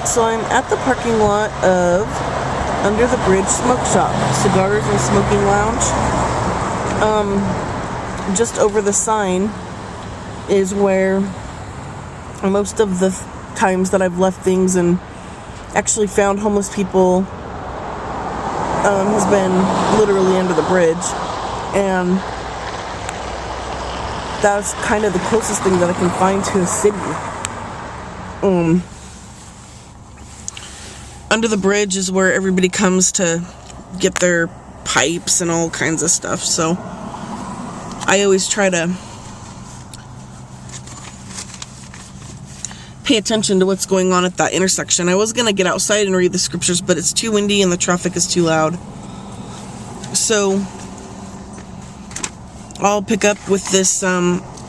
So I'm at the parking lot of Under the Bridge Smoke Shop, Cigars and Smoking Lounge. Just over the sign is where most of the times that I've left things and actually found homeless people has been literally under the bridge, and that's kind of the closest thing that I can find to a city. Under the bridge is where everybody comes to get their pipes and all kinds of stuff, so I always try to pay attention to what's going on at that intersection. I was going to get outside and read the scriptures, but it's too windy and the traffic is too loud. So I'll pick up with this.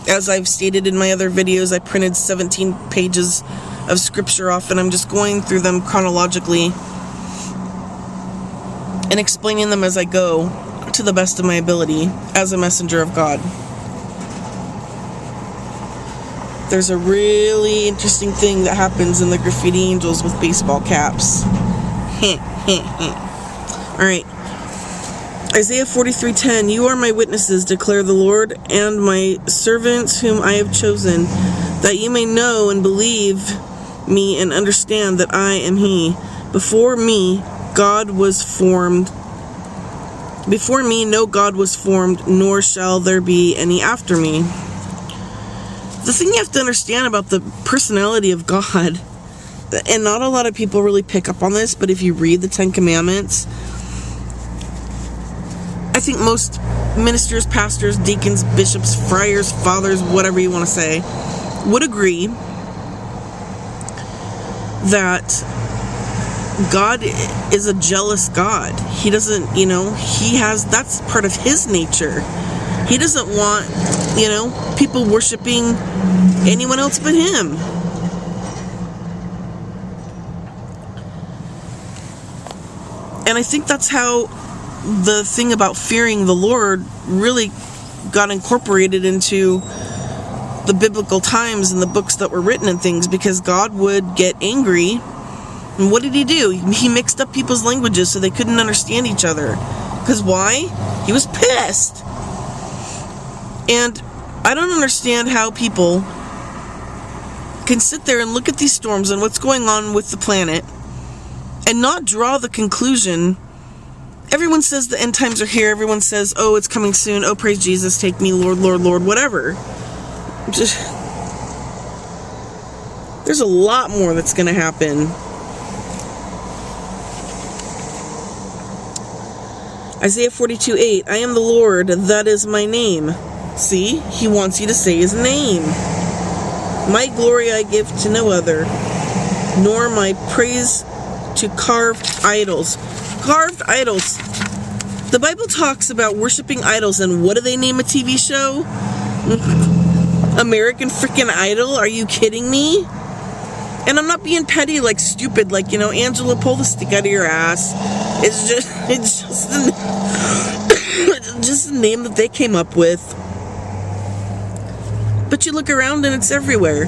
As I've stated in my other videos, I printed 17 pages of scripture off, and I'm just going through them chronologically and explaining them as I go to the best of my ability as a messenger of God. There's a really interesting thing that happens in the Graffiti Angels with baseball caps. Alright. Isaiah 43:10, "You are my witnesses, declare the Lord, and my servants whom I have chosen, that you may know and believe me and understand that I am He. Before me, no God was formed, nor shall there be any after me." The thing you have to understand about the personality of God, and not a lot of people really pick up on this, but if you read the Ten Commandments, I think most ministers, pastors, deacons, bishops, friars, fathers, whatever you want to say, would agree that God is a jealous God. He doesn't, that's part of His nature. He doesn't want, people worshiping anyone else but Him. And I think that's how the thing about fearing the Lord really got incorporated into the biblical times and the books that were written and things, because God would get angry. And what did He do? He mixed up people's languages so they couldn't understand each other. Because why? He was pissed. And I don't understand how people can sit there and look at these storms and what's going on with the planet and not draw the conclusion. Everyone says the end times are here. Everyone says, oh, it's coming soon. Oh, praise Jesus. Take me, Lord, Lord, Lord, whatever. There's a lot more that's going to happen. Isaiah 42:8, "I am the Lord, that is my name." See, He wants you to say His name. "My glory I give to no other, nor my praise to carved idols." Carved idols. The Bible talks about worshiping idols, and what do they name a TV show? American freaking Idol? Are you kidding me? And I'm not being petty, like stupid, like, Angela, pull the stick out of your ass. It's just a name that they came up with. But you look around and it's everywhere.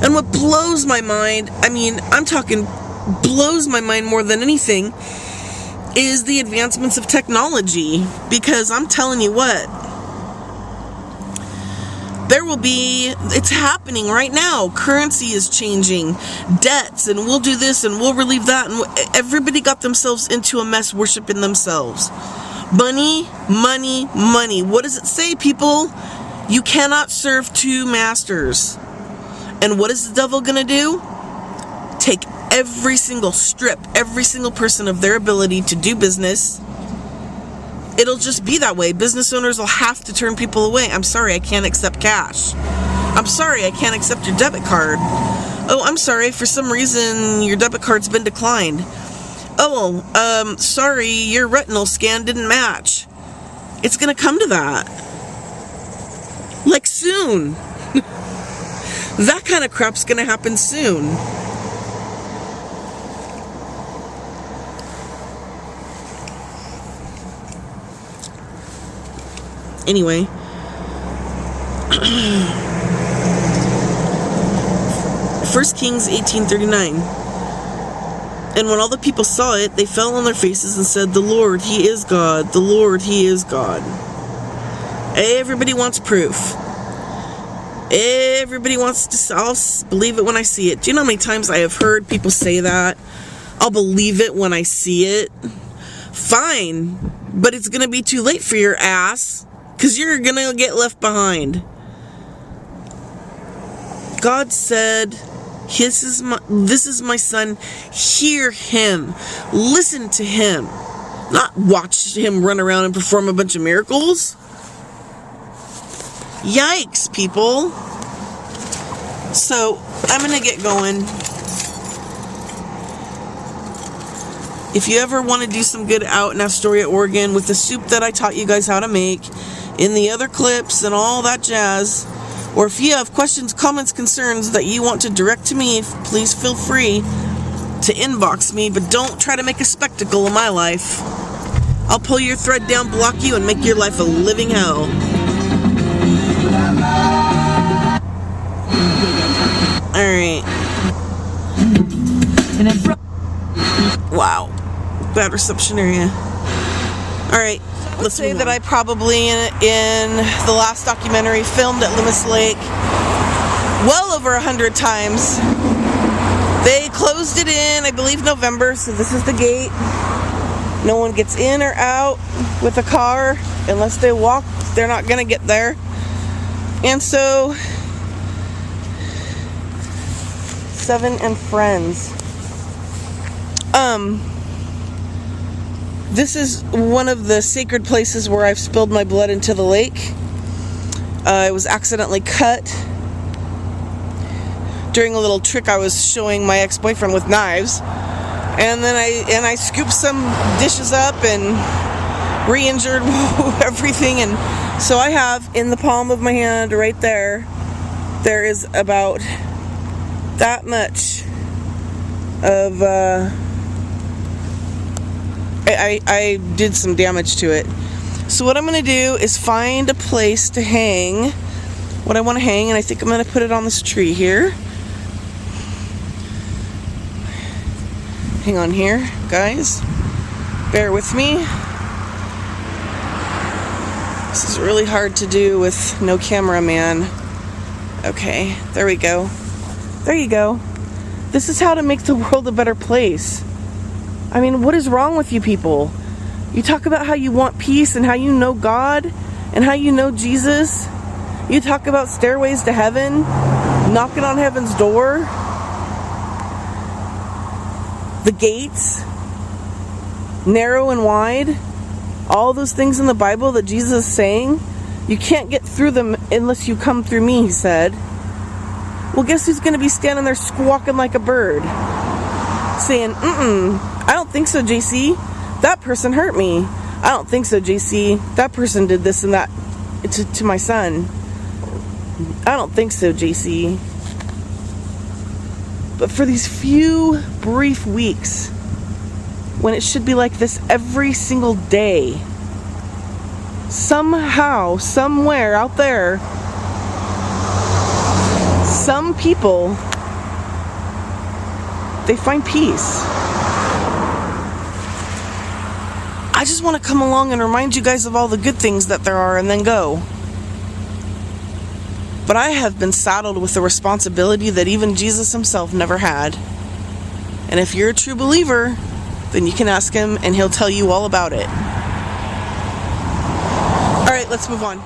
And what blows my mind, I'm talking blows my mind more than anything, is the advancements of technology. Because I'm telling you what, it's happening right now. Currency is changing, debts, and we'll do this and we'll relieve that, and everybody got themselves into a mess worshiping themselves. Money, money, money. What does it say, people? You cannot serve two masters. And what is the devil gonna do? Take every single person of their ability to do business. It'll just be that way. Business owners will have to turn people away. I'm sorry, I can't accept cash. I'm sorry, I can't accept your debit card. Oh, I'm sorry, for some reason your debit card's been declined. Oh, sorry, your retinal scan didn't match. It's gonna come to that. Like soon. That kind of crap's gonna happen soon. Anyway, 1 Kings 18:39. And when all the people saw it, they fell on their faces and said, "The Lord, He is God. The Lord, He is God." Everybody wants proof. Everybody wants to, I'll believe it when I see it. Do you know how many times I have heard people say that? I'll believe it when I see it. Fine, but it's going to be too late for your ass, because you're going to get left behind. God said, this is my son, hear him, listen to him, not watch him run around and perform a bunch of miracles. Yikes, people. So, I'm going to get going. If you ever want to do some good out in Astoria, Oregon with the soup that I taught you guys how to make, in the other clips and all that jazz, or if you have questions, comments, concerns that you want to direct to me, please feel free to inbox me, but don't try to make a spectacle of my life. I'll pull your thread down, block you, and make your life a living hell. Alright. Wow. Bad reception area. Alright. Let's say that I probably, in the last documentary, filmed at Loomis Lake well over 100 times. They closed it in, I believe, November, so this is the gate. No one gets in or out with a car unless they walk. They're not going to get there. And so, Seven and Friends. This is one of the sacred places where I've spilled my blood into the lake. It was accidentally cut during a little trick I was showing my ex-boyfriend with knives. And then I scooped some dishes up and re-injured everything. And so I have in the palm of my hand right there, there is about that much of, I did some damage to it. So what I'm going to do is find a place to hang what I want to hang, and I think I'm going to put it on this tree here. Hang on here, guys. Bear with me. This is really hard to do with no cameraman. Okay, there we go. There you go. This is how to make the world a better place. I mean, what is wrong with you people? You talk about how you want peace and how you know God and how you know Jesus. You talk about stairways to heaven, knocking on heaven's door, the gates, narrow and wide, all those things in the Bible that Jesus is saying. You can't get through them unless you come through me, he said. Well, guess who's going to be standing there squawking like a bird? Saying, I don't think so, JC. That person hurt me. I don't think so, JC. That person did this and that to my son. I don't think so, JC. But for these few brief weeks, when it should be like this every single day, somehow, somewhere out there, some people, they find peace. I just want to come along and remind you guys of all the good things that there are and then go. But I have been saddled with a responsibility that even Jesus himself never had. And if you're a true believer, then you can ask him and he'll tell you all about it. Alright, let's move on.